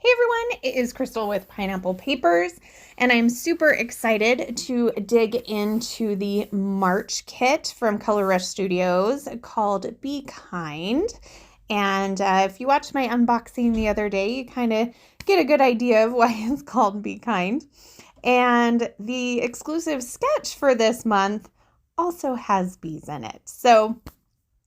Hey everyone, it is Crystal with Pineapple Papers, and I'm super excited to dig into the March kit from Color Rush Studios called Be Kind. And if you watched my unboxing the other day, you kind of get a good idea of why it's called Be Kind. And the exclusive sketch for this month also has bees in it. So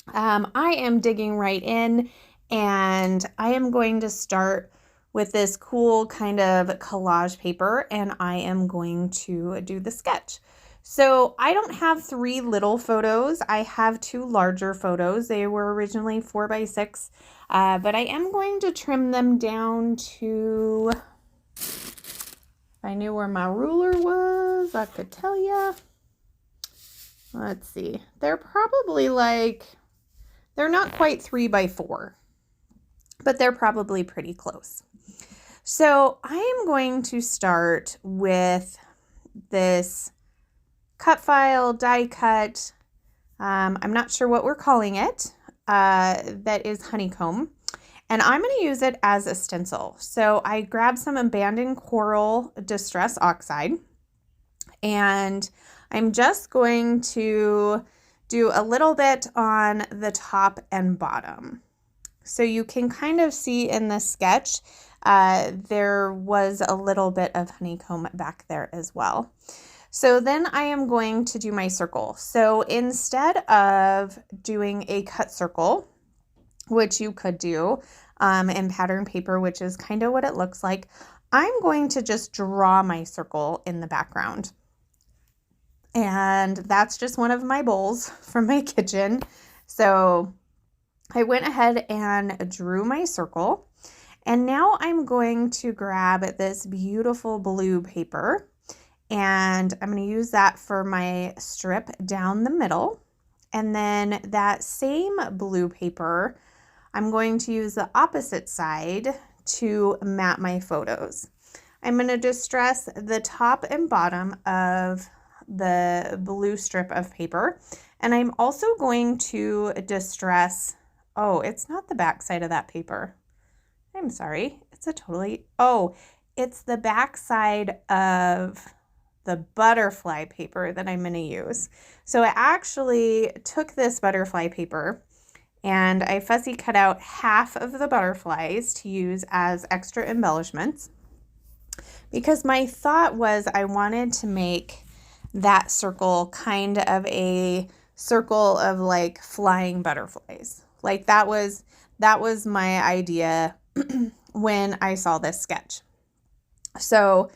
I am digging right in, and I am going to start with this cool kind of collage paper, and I am going to do the sketch. So I don't have 3 little photos. I have 2 larger photos. They were originally 4x6, but I am going to trim them down to, if I knew where my ruler was, I could tell you. Let's see. They're probably they're not quite 3x4, but they're probably pretty close. So I am going to start with this cut file, die cut. I'm not sure what we're calling it. That is honeycomb. And I'm going to use it as a stencil. So I grabbed some abandoned coral distress oxide, and I'm just going to do a little bit on the top and bottom. So you can kind of see in the sketch, there was a little bit of honeycomb back there as well. So then I am going to do my circle. So instead of doing a cut circle, which you could do in pattern paper, which is kind of what it looks like, I'm going to just draw my circle in the background. And that's just one of my bowls from my kitchen. So I went ahead and drew my circle, and now I'm going to grab this beautiful blue paper, and I'm going to use that for my strip down the middle. And then that same blue paper, I'm going to use the opposite side to mat my photos. I'm going to distress the top and bottom of the blue strip of paper, and I'm also going to distress, oh, it's not the back side of that paper. I'm sorry. It's it's the back side of the butterfly paper that I'm going to use. So I actually took this butterfly paper and I fussy cut out half of the butterflies to use as extra embellishments, because my thought was I wanted to make that circle kind of a circle of like flying butterflies. Like that was my idea when I saw this sketch. So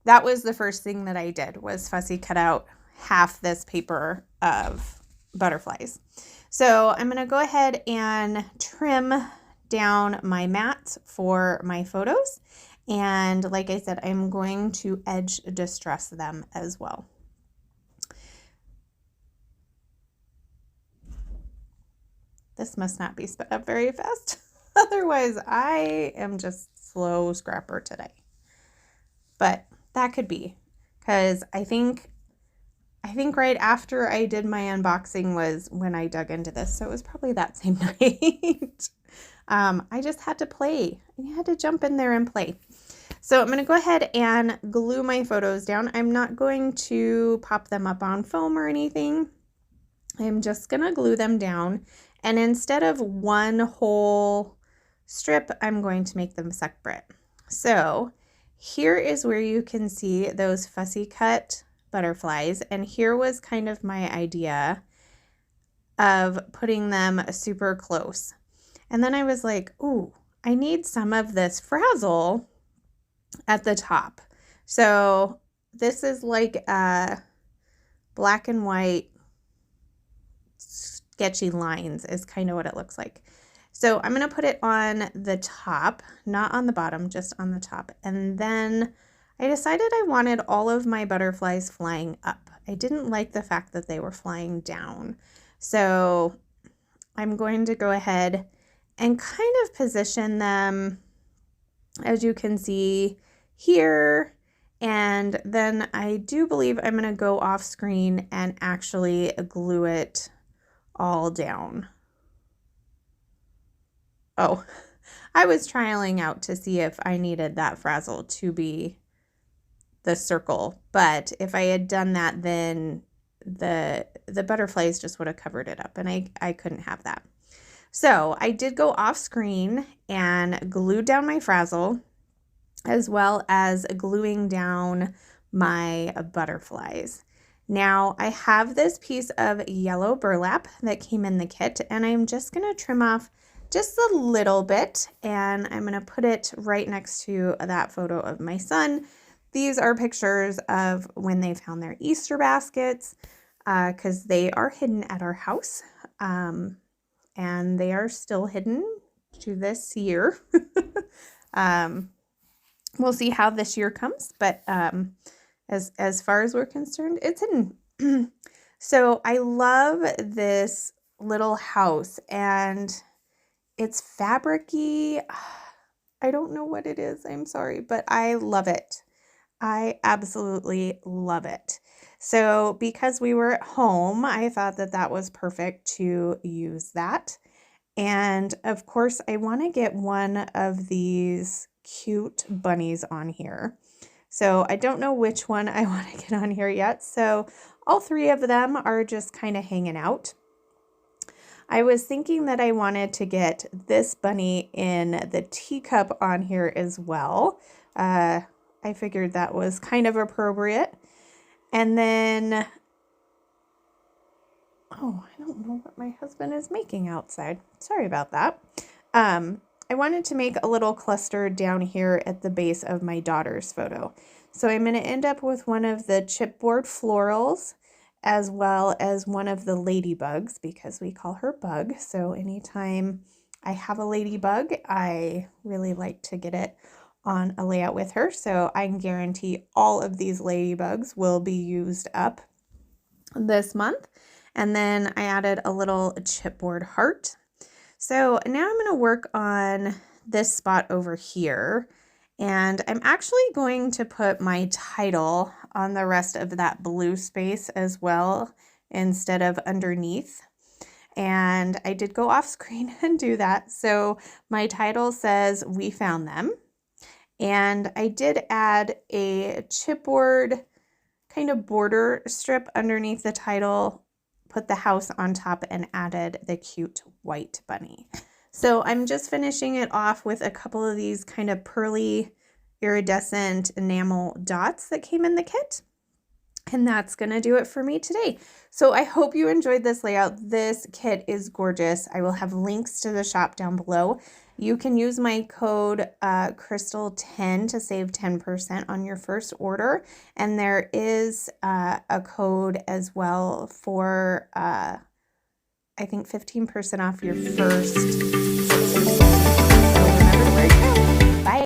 that was the first thing that I did, was fussy cut out half this paper of butterflies. So I'm going to go ahead and trim down my mats for my photos. And like I said, I'm going to edge distress them as well. This must not be sped up very fast. Otherwise, I am just slow scrapper today. But that could be, because I think right after I did my unboxing was when I dug into this. So it was probably that same night. I just had to play. I had to jump in there and play. So I'm going to go ahead and glue my photos down. I'm not going to pop them up on foam or anything. I'm just going to glue them down. And instead of one whole strip, I'm going to make them separate. So here is where you can see those fussy cut butterflies. And here was kind of my idea of putting them super close. And then I was like, ooh, I need some of this frazzle at the top. So this is like a black and white sketchy lines is kind of what it looks like. So I'm going to put it on the top, not on the bottom, just on the top. And then I decided I wanted all of my butterflies flying up. I didn't like the fact that they were flying down. So I'm going to go ahead and kind of position them, as you can see here. And then I do believe I'm going to go off screen and actually glue it all down. Oh, I was trialing out to see if I needed that frazzle to be the circle, but if I had done that, then the butterflies just would have covered it up, and I couldn't have that. So I did go off screen and glued down my frazzle, as well as gluing down my butterflies. Now I have this piece of yellow burlap that came in the kit, and I'm just going to trim off just a little bit, and I'm going to put it right next to that photo of my son. These are pictures of when they found their Easter baskets, because they are hidden at our house, and they are still hidden to this year. We'll see how this year comes, but as far as we're concerned, it's hidden. So I love this little house, and it's fabric-y. I don't know what it is. I'm sorry, but I love it. I absolutely love it. So because we were at home, I thought that that was perfect to use that. And of course, I want to get one of these cute bunnies on here. So I don't know which one I want to get on here yet. So all three of them are just kind of hanging out. I was thinking that I wanted to get this bunny in the teacup on here as well. I figured that was kind of appropriate. And then, oh, I don't know what my husband is making outside. Sorry about that. I wanted to make a little cluster down here at the base of my daughter's photo. So I'm going to end up with one of the chipboard florals, as well as one of the ladybugs, because we call her Bug. So anytime I have a ladybug, I really like to get it on a layout with her. So I can guarantee all of these ladybugs will be used up this month. And then I added a little chipboard heart. So now I'm going to work on this spot over here, and I'm actually going to put my title on the rest of that blue space as well, instead of underneath. And I did go off screen and do that. So my title says, "We found them." And I did add a chipboard kind of border strip underneath the title, put the house on top, and added the cute white bunny. So I'm just finishing it off with a couple of these kind of pearly iridescent enamel dots that came in the kit. And that's going to do it for me today. So I hope you enjoyed this layout. This kit is gorgeous. I will have links to the shop down below. You can use my code Crystal10 to save 10% on your first order. And there is a code as well for, I think, 15% off your first. So remember where you go.